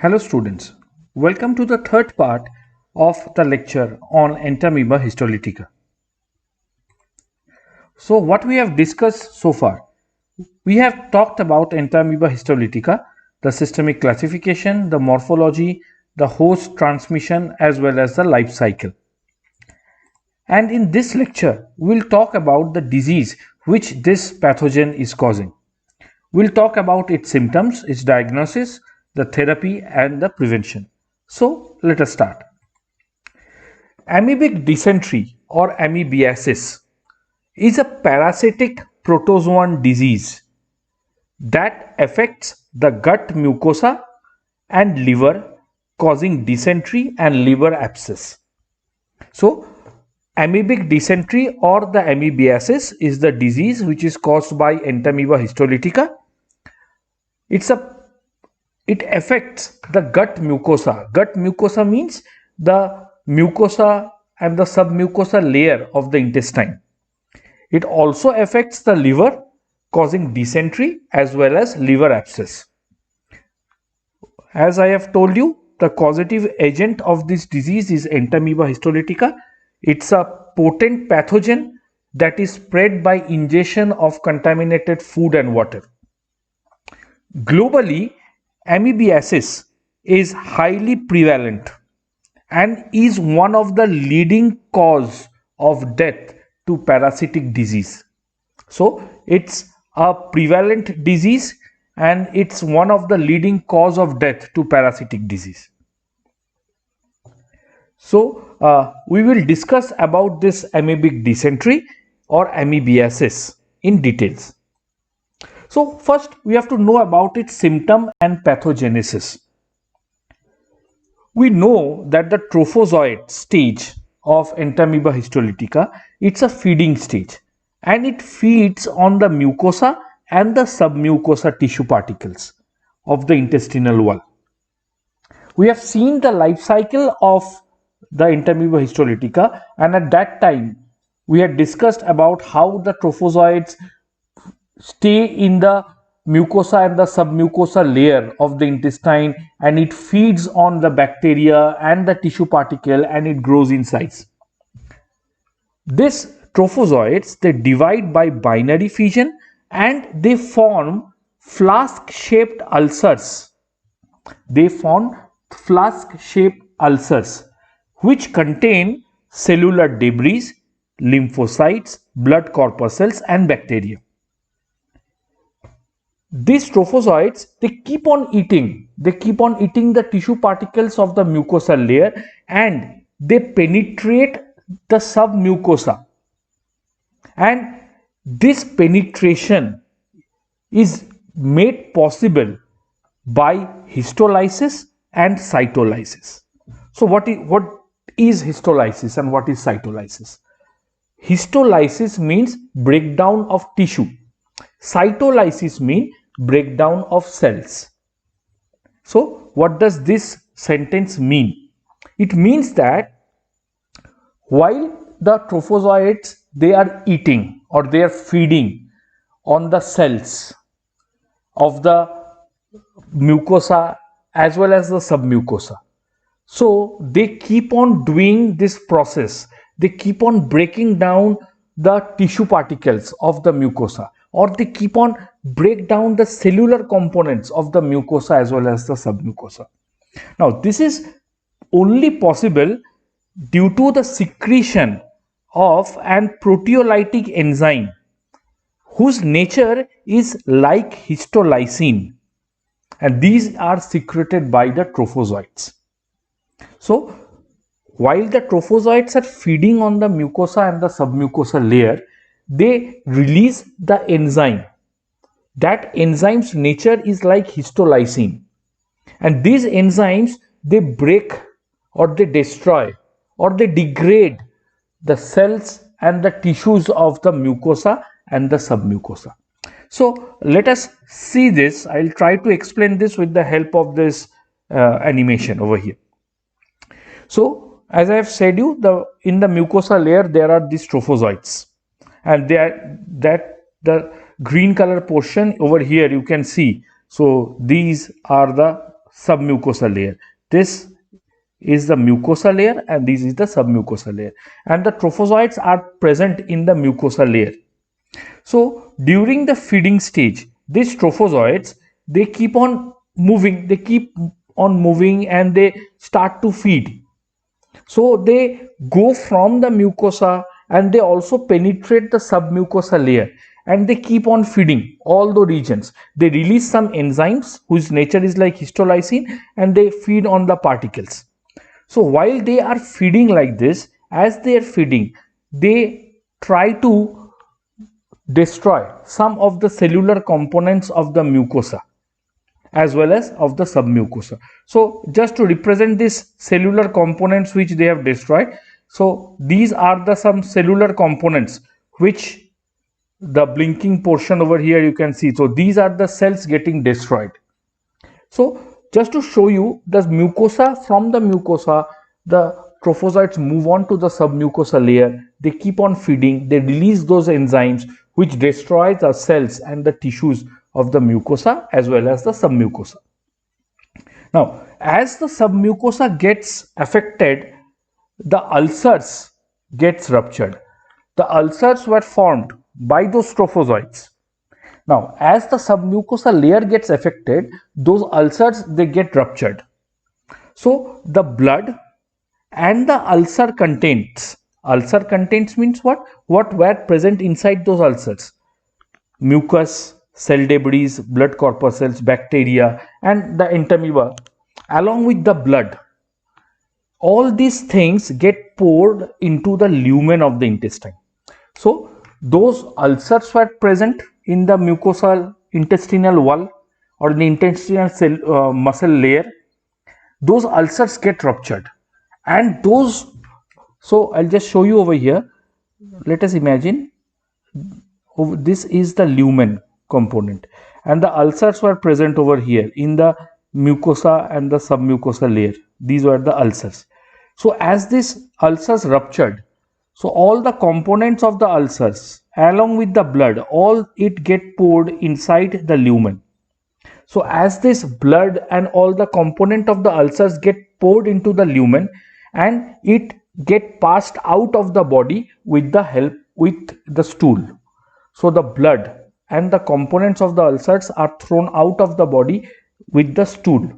Hello students, welcome to the third part of the lecture on Entamoeba histolytica. So what we have discussed so far, we have talked about Entamoeba histolytica, the systemic classification, the morphology, the host transmission as well as the life cycle. And in this lecture, we'll talk about the disease which this pathogen is causing. We'll talk about its symptoms, its diagnosis, the therapy and the prevention. So let us start. Amoebic dysentery or amoebiasis is a parasitic protozoan disease that affects the gut mucosa and liver, causing dysentery and liver abscess. So amoebic dysentery or the amoebiasis is the disease which is caused by Entamoeba histolytica. It affects the gut mucosa. Gut mucosa means the mucosa and the submucosa layer of the intestine. It also affects the liver, causing dysentery as well as liver abscess. As I have told you, the causative agent of this disease is Entamoeba histolytica. It's a potent pathogen that is spread by ingestion of contaminated food and water. Globally, amoebiasis is highly prevalent and is one of the leading cause of death to parasitic disease. So it's a prevalent disease and it's one of the leading cause of death to parasitic disease. So we will discuss about this amoebic dysentery or amoebiasis in details. So first we have to know about its symptom and pathogenesis. We know that the trophozoite stage of Entamoeba histolytica, it's a feeding stage and it feeds on the mucosa and the submucosa tissue particles of the intestinal wall. We have seen the life cycle of the Entamoeba histolytica, and at that time we had discussed about how the trophozoites stay in the mucosa and the submucosa layer of the intestine, and it feeds on the bacteria and the tissue particle and it grows in size. These trophozoites, they divide by binary fission and they form flask-shaped ulcers. They form flask-shaped ulcers which contain cellular debris, lymphocytes, blood corpuscles and bacteria. These trophozoites, they keep on eating the tissue particles of the mucosal layer and they penetrate the submucosa, and this penetration is made possible by histolysis and cytolysis. So what is histolysis and what is cytolysis? Histolysis means breakdown of tissue. Cytolysis means breakdown of cells. So what does this sentence mean? It means that while the trophozoites, they are eating or they are feeding on the cells of the mucosa as well as the submucosa, so they keep on doing this process. They keep on breaking down the tissue particles of the mucosa, or they keep on break down the cellular components of the mucosa as well as the submucosa. Now this is only possible due to the secretion of an proteolytic enzyme whose nature is like histolysine, and these are secreted by the trophozoites. So while the trophozoites are feeding on the mucosa and the submucosa layer, they release the enzyme. That enzyme's nature is like histolysine, and these enzymes, they break or they destroy or they degrade the cells and the tissues of the mucosa and the submucosa. So let us see this. I'll try to explain this with the help of this animation over here. So as I have said you, in the mucosa layer there are these trophozoites, and the green color portion over here you can see. So these are the submucosal layer. This is the mucosal layer and this is the submucosal layer, and the trophozoites are present in the mucosal layer. So during the feeding stage, these trophozoites, they keep on moving, and they start to feed. So they go from the mucosa and they also penetrate the submucosal layer, and they keep on feeding all the regions. They release some enzymes whose nature is like histolysine, and they feed on the particles. So while they are feeding like this, as they are feeding, they try to destroy some of the cellular components of the mucosa as well as of the submucosa. So just to represent these cellular components which they have destroyed, so these are the some cellular components which the blinking portion over here you can see. So these are the cells getting destroyed. So just to show you the mucosa, from the mucosa the trophozoites move on to the submucosal layer. They keep on feeding, they release those enzymes which destroy the cells and the tissues of the mucosa as well as the submucosa. Now, as the submucosa gets affected, the ulcers gets ruptured. The ulcers were formed by those trophozoites. Now, as the submucosal layer gets affected, those ulcers, they get ruptured. So the blood and the ulcer contents means what were present inside those ulcers: mucus, cell debris, blood corpuscles, bacteria, and the entamoeba, along with the blood. All these things get poured into the lumen of the intestine. So those ulcers were present in the mucosal intestinal wall or the intestinal cell, muscle layer. Those ulcers get ruptured, and those, so I'll just show you over here. Let us imagine this is the lumen component, and the ulcers were present over here in the mucosa and the submucosal layer. These were the ulcers. So as these ulcers ruptured, so all the components of the ulcers along with the blood, all it get poured inside the lumen. So as this blood and all the component of the ulcers get poured into the lumen, and it get passed out of the body with the help with the stool. So the blood and the components of the ulcers are thrown out of the body with the stool.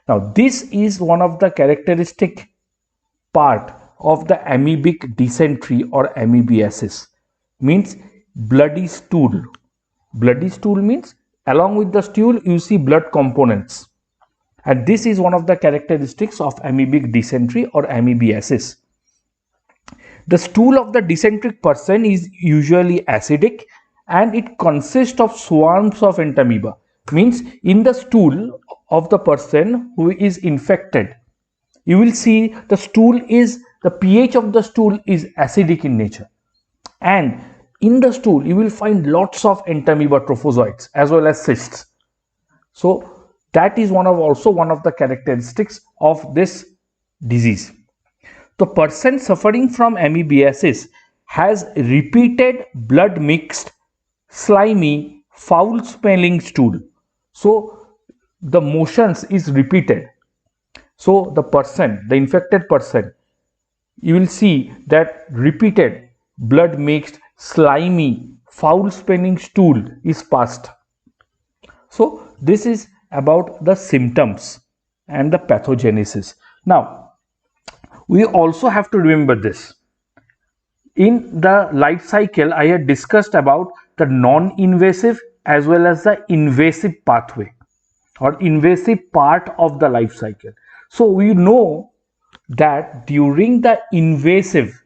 Now this is one of the characteristic part of the amoebic dysentery or amoebiasis, means bloody stool. Bloody stool means along with the stool you see blood components, and this is one of the characteristics of amoebic dysentery or amoebiasis. The stool of the dysenteric person is usually acidic, and it consists of swarms of entamoeba, means in the stool of the person who is infected, you will see the pH of the stool is acidic in nature, and in the stool you will find lots of entamoeba trophozoites as well as cysts. So that is also one of the characteristics of this disease. The person suffering from amoebiasis has repeated blood mixed, slimy, foul smelling stool. So the motions is repeated. So the infected person, you will see that repeated blood mixed, slimy, foul smelling stool is passed. So this is about the symptoms and the pathogenesis. Now we also have to remember this. In the life cycle, I had discussed about the non-invasive as well as the invasive pathway or invasive part of the life cycle. So we know that during the invasive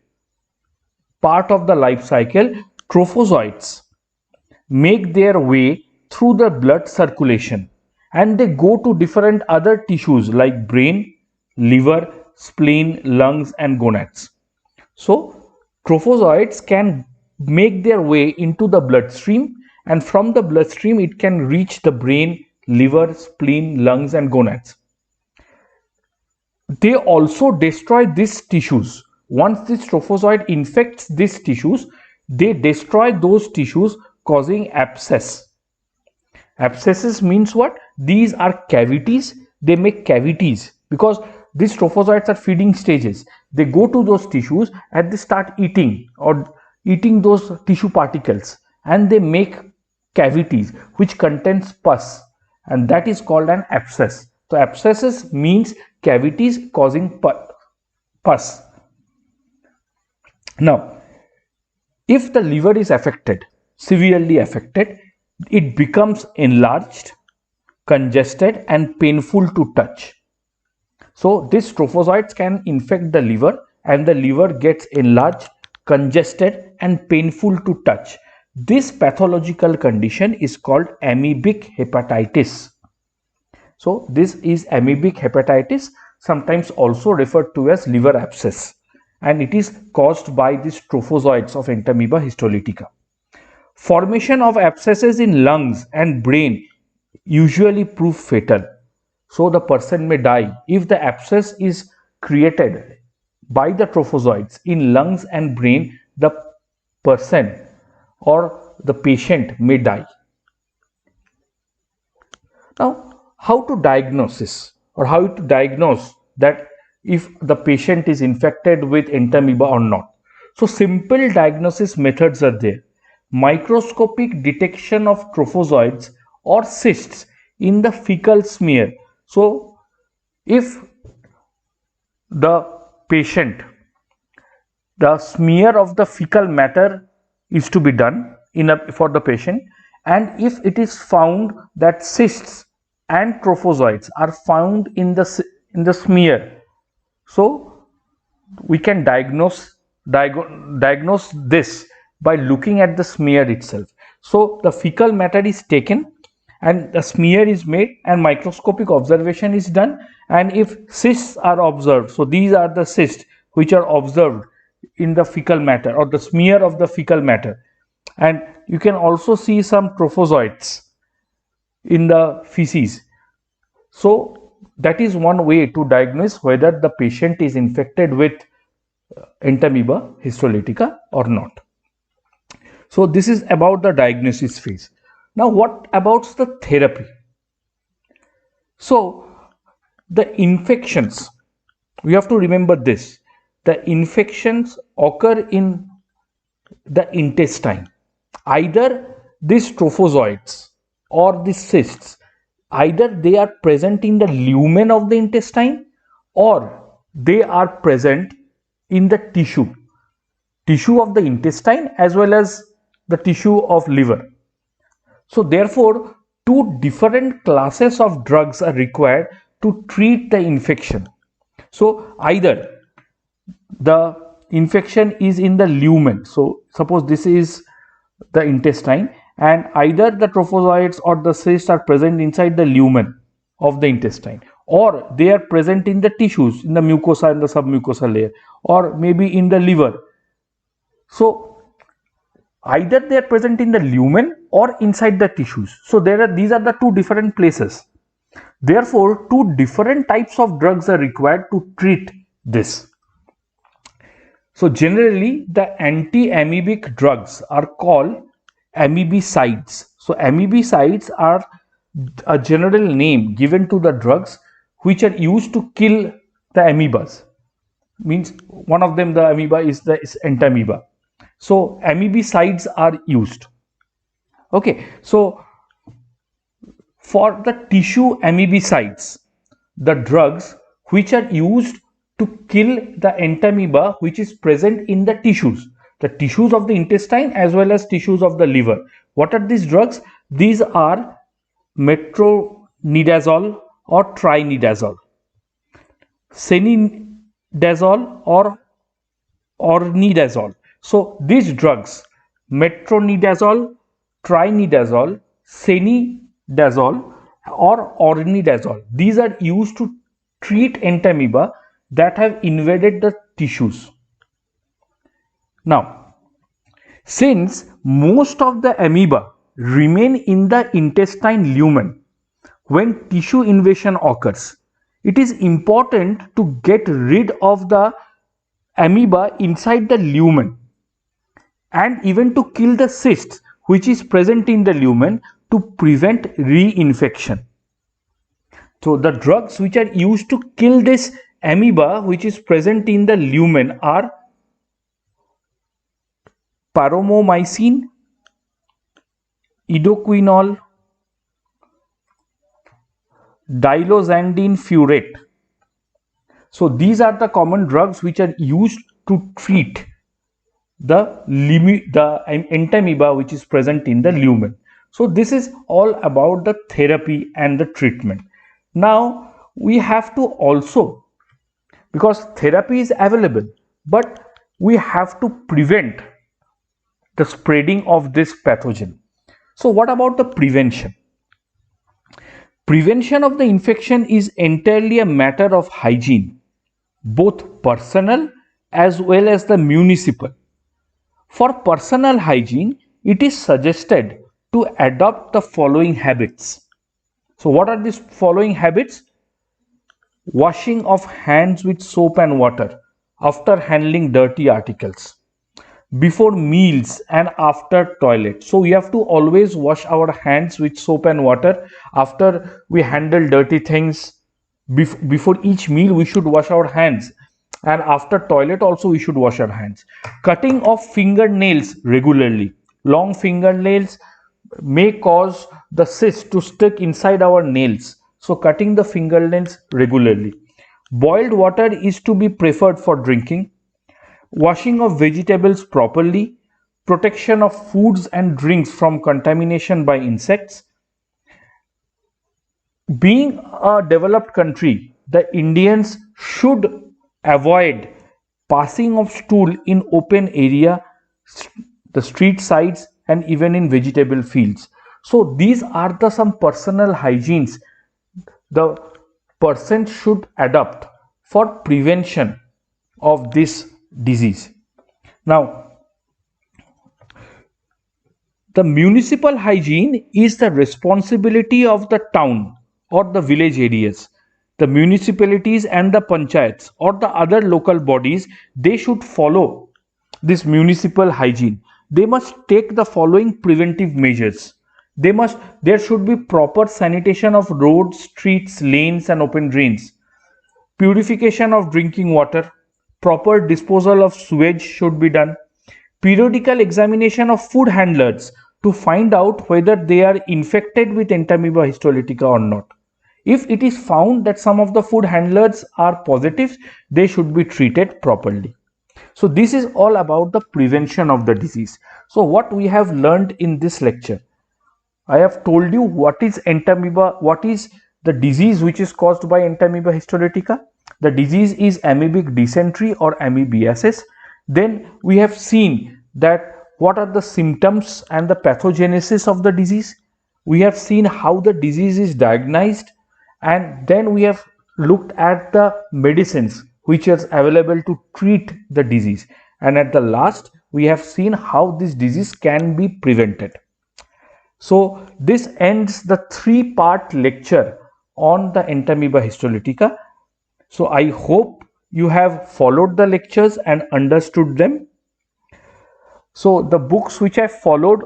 part of the life cycle, trophozoites make their way through the blood circulation, and they go to different other tissues like brain, liver, spleen, lungs, and gonads. So trophozoites can make their way into the bloodstream, and from the bloodstream it can reach the brain, liver, spleen, lungs, and gonads. They also destroy these tissues. Once this trophozoite infects these tissues, they destroy those tissues, causing abscess. Abscesses means what? These are cavities they make cavities, because these trophozoites are feeding stages. They go to those tissues and they start eating those tissue particles, and they make cavities which contains pus, and that is called an abscess. So abscesses means cavities causing pus. Now, if the liver is affected, severely affected, it becomes enlarged, congested and painful to touch. So these trophozoites can infect the liver, and the liver gets enlarged, congested and painful to touch. This pathological condition is called amoebic hepatitis. So this is amoebic hepatitis, sometimes also referred to as liver abscess, and it is caused by these trophozoites of Entamoeba histolytica. Formation of abscesses in lungs and brain usually prove fatal. So the person may die if the abscess is created by the trophozoites in lungs and brain. The person or the patient may die. Now, how to diagnose that if the patient is infected with Entamoeba or not? So simple diagnosis methods are there. Microscopic detection of trophozoites or cysts in the fecal smear. So if the patient, the smear of the fecal matter is to be done for the patient, and if it is found that cysts and trophozoites are found in the smear, so we can diagnose this by looking at the smear itself. So the fecal matter is taken and the smear is made and microscopic observation is done, and if cysts are observed, so these are the cysts which are observed in the fecal matter or the smear of the fecal matter, and you can also see some trophozoites in the feces. So that is one way to diagnose whether the patient is infected with Entamoeba histolytica or not. So this is about the diagnosis phase. Now what about the therapy? So the infections, we have to remember this, the infections occur in the intestine. Either these trophozoites or these cysts, either they are present in the lumen of the intestine or they are present in the tissue of the intestine as well as the tissue of liver. So therefore, two different classes of drugs are required to treat the infection. So either the infection is in the lumen, so suppose this is the intestine, and either the trophozoites or the cysts are present inside the lumen of the intestine, or they are present in the tissues, in the mucosa and the submucosal layer, or maybe in the liver. So either they are present in the lumen or inside the tissues. So these are the two different places. Therefore, two different types of drugs are required to treat this. So generally, the anti-amoebic drugs are called amoebicides. So amoebicides are a general name given to the drugs which are used to kill the amoebas. Means one of them, the amoeba, is Entamoeba. So amoebicides are used. Okay, so for the tissue amoebicides, the drugs which are used to kill the Entamoeba which is present in the tissues of the intestine as well as tissues of the liver. What are these drugs? These are metronidazole or trinidazole, senidazole or ornidazole. So these drugs, metronidazole, trinidazole, senidazole or ornidazole, these are used to treat Entamoeba that have invaded the tissues. Now, since most of the amoeba remain in the intestine lumen when tissue invasion occurs, it is important to get rid of the amoeba inside the lumen and even to kill the cyst which is present in the lumen to prevent reinfection. So the drugs which are used to kill this amoeba which is present in the lumen are paromomycin, idoquinol, dilozandine furoate. So these are the common drugs which are used to treat the entamoeba which is present in the lumen. So this is all about the therapy and the treatment. Now we have to also, because therapy is available, but we have to prevent the spreading of this pathogen. So what about the prevention? Prevention of the infection is entirely a matter of hygiene, both personal as well as the municipal. For personal hygiene, it is suggested to adopt the following habits. So what are these following habits? Washing of hands with soap and water after handling dirty articles, before meals and after toilet. So we have to always wash our hands with soap and water after we handle dirty things. Before each meal we should wash our hands, and after toilet also we should wash our hands. Cutting of fingernails regularly. Long fingernails may cause the cyst to stick inside our nails, so cutting the fingernails regularly. Boiled water is to be preferred for drinking. Washing of vegetables properly, protection of foods and drinks from contamination by insects. Being a developed country, the Indians should avoid passing of stool in open area, the street sides, and even in vegetable fields. So these are the some personal hygienes the person should adopt for prevention of this disease. Now, the municipal hygiene is the responsibility of the town or the village areas. The municipalities and the panchayats or the other local bodies, they should follow this municipal hygiene. They must take the following preventive measures. There should be proper sanitation of roads, streets, lanes and open drains. Purification of drinking water, proper disposal of sewage should be done. Periodical examination of food handlers to find out whether they are infected with Entamoeba histolytica or not. If it is found that some of the food handlers are positive, they should be treated properly. So this is all about the prevention of the disease. So what we have learned in this lecture, I have told you what is Entamoeba, what is the disease which is caused by Entamoeba histolytica. The disease is amoebic dysentery or amoebiasis. Then we have seen that what are the symptoms and the pathogenesis of the disease. We have seen how the disease is diagnosed, and then we have looked at the medicines which are available to treat the disease. And at the last, we have seen how this disease can be prevented. So this ends the 3-part lecture on the Entamoeba histolytica. So I hope you have followed the lectures and understood them. So the books which I followed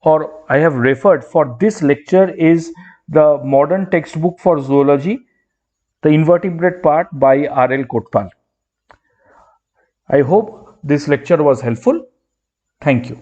or I have referred for this lecture is the Modern Textbook for Zoology, The Invertebrate Part by R.L. Kotpal. I hope this lecture was helpful. Thank you.